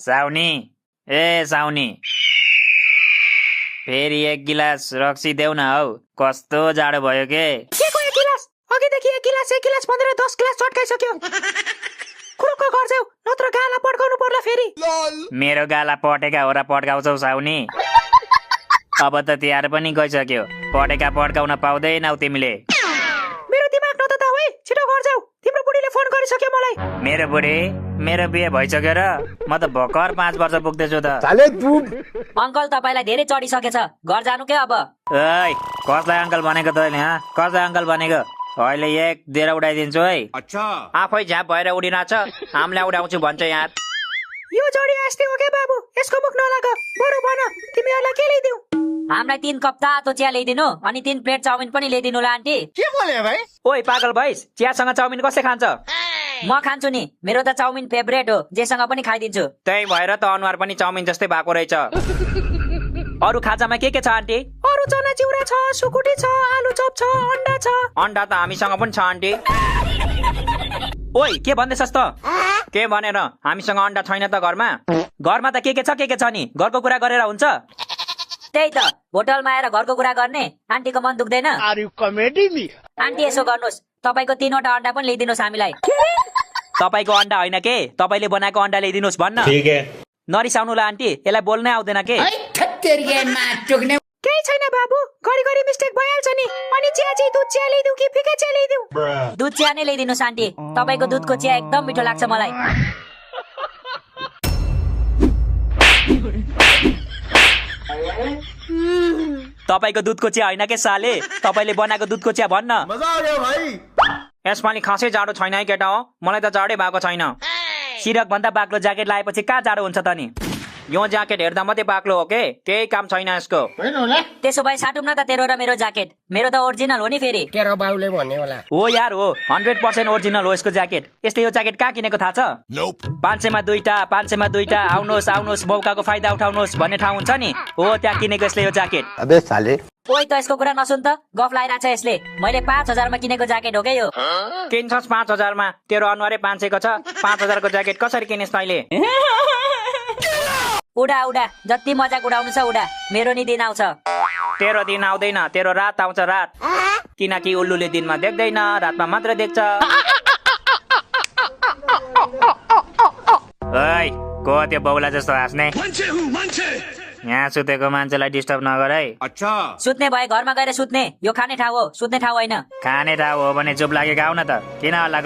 साउनी ए साउनी फेरि एक गिलास रक्सी देऊ न हौ कस्तो जाडो भयो के को एक गिलास अघिदेखि एक गिलास भनेर 10 गिलास चटकाइसक्यो कुरुको गर्छौ नत्र गाला पड्काउनु पर्ला फेरि मेरो गाला पटेका हो र पड्काउँछौ साउनी अब त तिहार पनि गइसक्यो पटेका पड्काउन पाउँदैनौ तिमीले मेरो दिमाग नतता ओइ छिटो गर्छौ तिम्रो बुढीले फोन गरिसक्यो मलाई मेरो बुढी मेरो बिहे भइसक्यो र म त भर्खर 5 वर्ष पुग्दैछु त अंकल तपाईलाई धेरै चढिसकेछ घर जानु के अब ओइ कसलाई अंकल भनेको तैले कसलाई अंकल भनेको अहिले एक दिएर उडाइदिन्छु है अच्छा आफै झाप भएर उडिनाछ हामीलाई उडाउँछु भन्छ यार यो जडी आस्ते हो के बाबु यसको मुख नलाग बरु भन तिमीहरुलाई के ल्याइदिउ हामीलाई 3 कप तातो चिया ल्याइदिनु अनि 3 प्लेट चाउमिन पनि ल्याइदिनु ल आन्टी के बोले भाइ ओइ पागल भइस चियासँग चाउमिन कसले खान्छ म खान्छु नि मेरो त चाउमिन फेभरेट हो जेसँग पनि खाइदिन्छु त्यही भएर त अनुहार पनि चाउमिन जस्तै भएको रहेछ अरु खाजामा के छ आन्टी अरु चना चिउरा छ सुकुटी छ आलु चप छ अन्डा छ अन्डा त हामीसँग पनि छ आन्टी ओइ के भन्दैछस् त के भनेर हामीसँग अन्डा छैन त घरमा त के छ नि घरको कुरा गरेर हुन्छ त्यही त होटलमा आएर घरको कुरा गर्ने आन्टीको मन दुख्दैन are you comedy me auntie यसो गर्नुस् तपाईको 3वटा अन्डा पनि ल्याइदिनुस् हामीलाई तपाईको अन्डा होइन के तपाईले बनाएको अन्डा ल्याइदिनुस् भन्न नरिसाउनु ल आन्टी यसलाई बोल्नै आउँदैन के केही छैन बाबु घरि मिस्टेक भइहाल्छ नि अनि चिया चाहिँ दुध चिया ल्याइदिउ कि फिका चिया ल्याइदिउ दुध चिया नै ल्याइदिनुस् आन्टी तपाईको दुधको चिया एकदम मिठो लाग्छ मलाई तपाईको दुधको चिया होइन के साले तपाईले बनाएको दुधको चिया भन्न मजा आयो भाइ यसपालि खासै जाडो छैन है केटा हो मलाई त जाडै भएको छैन सिरक भन्दा बाक्लो ज्याकेट लगाएपछि कहाँ जाडो हुन्छ त नि यो ज्याकेट हेर्दा मात्रै बाक्लो हो के केही काम छैन यसको त्यसो भए साटौँ न त तेरो र मेरो ज्याकेट मेरो त ओरिजिनल हो नि फेरि तेरो बाउले भन्ने होला हो यार हो 100% ओरिजिनल हो यसको ज्याकेट यसले यो ज्याकेट कहाँ किनेको थाहा छ 500 मा 2टा आउनुहोस् मौकाको फाइदा उठाउनुहोस् भन्ने ठाउँ हुन्छ नि हो त्यहाँ किनेको यसले यो ज्याकेट अबे साले ओइ त यसको कुरा नसुन त गफ लाइरा छ यसले मैले 5000 मा किनेको ज्याकेट हो के यो किन्छस् 5000 मा तेरो अनुहारै 500 को छ 5000 को ज्याकेट कसरी किनेस् तैले उडा जति मजाक उडाउनु छ उडा मेरो नि दिन आउँछ तेरो दिन आउँदैन तेरो रात आउँछ रात किनकि उल्लुले दिनमा देख्दैन रातमा मात्र देख्छ ओइ को त्यो बौला जस्तो हाँस्ने यहाँ सुतेको मान्छेलाई डिस्टर्ब नगर है अच्छा सुत्ने भए घरमा गएर सुत्ने यो खाने ठाउँ हो सुत्ने ठाउँ होइन खाने ठाउँ हो भने चुप लागेको आउन त किन हल्ला